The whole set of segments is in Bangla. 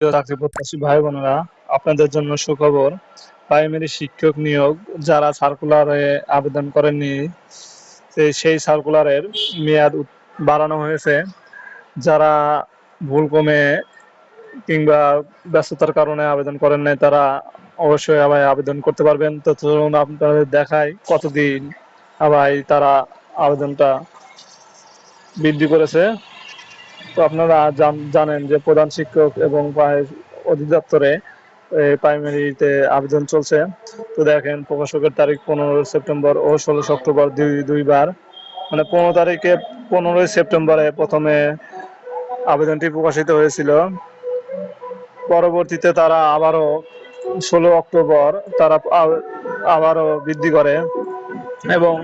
প্রিয় চাকরি প্রত্যাশী ভাই বোনেরা, আপনাদের জন্য সুখবর। প্রাইমারি শিক্ষক নিয়োগ যারা সার্কুলারে আবেদন করেননি, সেই সার্কুলারের মেয়াদ বাড়ানো হয়েছে। যারা ভুলক্রমে কিংবা ব্যস্ততার কারণে আবেদন করেন নাই, তারা অবশ্যই আবার আবেদন করতে পারবেন। তো চলুন আপনাদের দেখাই কতদিন আবার তারা আবেদনটা বৃদ্ধি করেছে। তো আপনারা জানেন যে প্রধান শিক্ষক এবং অধিদপ্তরে প্রাইমারিতে আবেদন চলছে। তো দেখেন, প্রকাশকের তারিখ 15 সেপ্টেম্বর ও 16 অক্টোবর, দুইবার, মানে 15 তারিখে 15 সেপ্টেম্বরে প্রথমে আবেদনটি প্রকাশিত হয়েছিল। পরবর্তীতে তারা আবারও 16 অক্টোবর তারা আবারও বৃদ্ধি করে এবং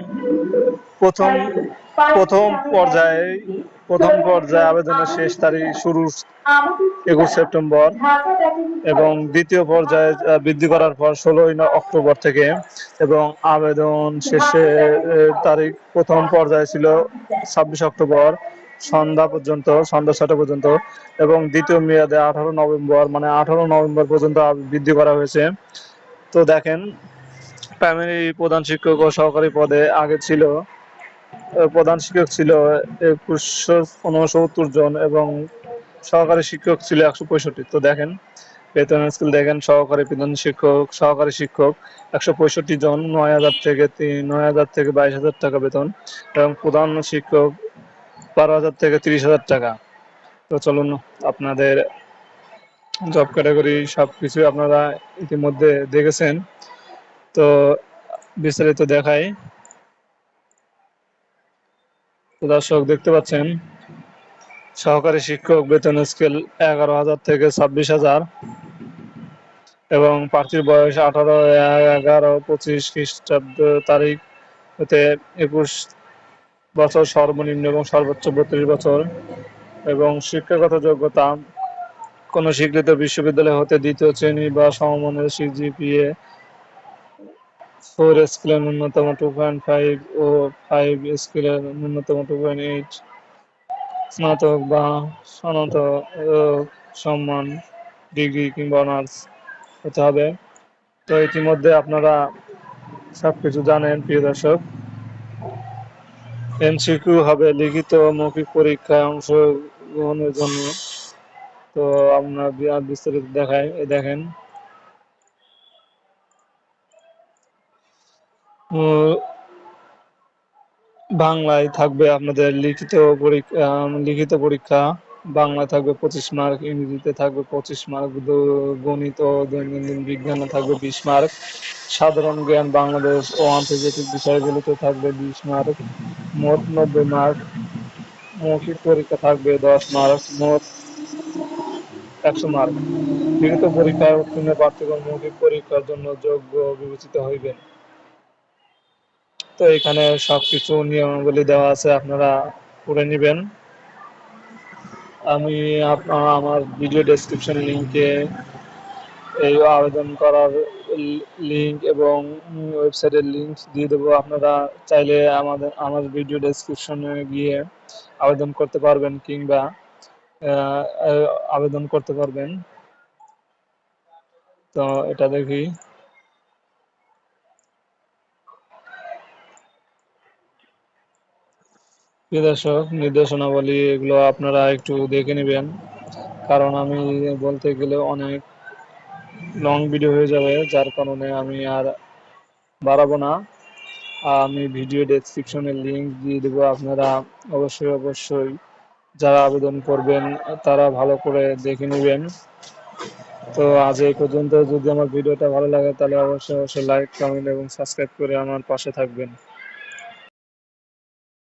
প্রথম প্রথম পর্যায়ে আবেদনের শেষ তারিখ শুরু 21 সেপ্টেম্বর এবং দ্বিতীয় পর্যায়ে বৃদ্ধি করার পর 16 অক্টোবর থেকে, এবং আবেদন শেষের তারিখ প্রথম পর্যায়ে ছিল 26 অক্টোবর সন্ধ্যা 6টা পর্যন্ত, এবং দ্বিতীয় মেয়াদে 18 নভেম্বর, মানে 18 নভেম্বর পর্যন্ত বৃদ্ধি করা হয়েছে। তো দেখেন, প্রাইমারি প্রধান শিক্ষক ও সহকারী পদে আগে ছিল, প্রধান শিক্ষক ছিল 2169 জন এবং সহকারী শিক্ষক ছিল 165। তো দেখেন বেতন স্কেল দেখেন, সহকারী 165 জন, 9,000 থেকে 22,000 টাকা বেতন, এবং প্রধান শিক্ষক 12,000 থেকে 30,000 টাকা। তো চলুন আপনাদের জব ক্যাটাগরি সবকিছু আপনারা ইতিমধ্যে দেখেছেন, তো বিস্তারিত দেখাই। দর্শক দেখতে পাচ্ছেন, সহকারী শিক্ষক বেতন স্কেল 11,000 থেকে 26,000 এবং প্রার্থীর বয়স 18/11/25 খ্রিস্টাব্দ তারিখ হতে 21 বছর সর্বনিম্ন এবং সর্বোচ্চ 32 বছর, এবং শিক্ষাগত যোগ্যতা কোনো স্বীকৃত বিশ্ববিদ্যালয় হতে দ্বিতীয় শ্রেণী বা সমমানের সিজিপিএ 4 স্কেলের ন্যূনতম 2.5 ও 5 স্কেলের ন্যূনতম 2.8, স্নাতক বা স্নাতক সম্মান ডিগ্রি কিংবা অনার্স হতে হবে। তো ইতিমধ্যে আপনারা সবকিছু জানেন প্রিয় দর্শক। এমসিকিউ হবে লিখিত মৌখিক পরীক্ষায় অংশগ্রহণের জন্য। তো আপনার বিস্তারিত দেখায়, দেখেন বাংলায় থাকবে আপনাদের লিখিত পরীক্ষা বাংলায় থাকবে 25 মার্ক, ইংরেজিতে থাকবে 25 মার্ক, গণিত ও দৈনন্দিন বিজ্ঞানে থাকবে 20 মার্ক, সাধারণ জ্ঞান, বাংলাদেশ ও আন্তর্জাতিক বিষয়গুলোতে থাকবে 20 মার্ক, মোট 90 মার্ক। মৌখিক পরীক্ষা থাকবে 10 মার্ক, মোট 100 মার্ক। লিখিত পরীক্ষায় উত্তীর্ণ প্রার্থীগণ মৌখিক পরীক্ষার জন্য যোগ্য বিবেচিত হইবেন। তো এখানে সবকিছু নিয়মাবলী দেওয়া আছে, আপনারা পড়ে নেবেন। আমি আমার ভিডিও ডেসক্রিপশন লিংকে এই আবেদন করার লিংক এবং ওয়েবসাইটের লিংক দিয়ে দেবো। আপনারা চাইলে আমার ভিডিও ডেসক্রিপশনে গিয়ে আবেদন করতে পারবেন কিংবা আবেদন করতে পারবেন। তো এটা দেখি, প্রিয় দর্শক, নির্দেশনাবলী এগুলো আপনারা একটু দেখে নেবেন, কারণ আমি বলতে গেলে অনেক লং ভিডিও হয়ে যাবে, যার কারণে আমি আর বাড়াবো না। আমি ভিডিও ডেসক্রিপশনের লিংক দিয়ে দেবো, আপনারা অবশ্যই যারা আবেদন করবেন তারা ভালো করে দেখে নেবেন। তো আজ এই পর্যন্ত। যদি আমার ভিডিওটা ভালো লাগে তাহলে অবশ্যই লাইক, কমেন্ট এবং সাবস্ক্রাইব করে আমার পাশে থাকবেন।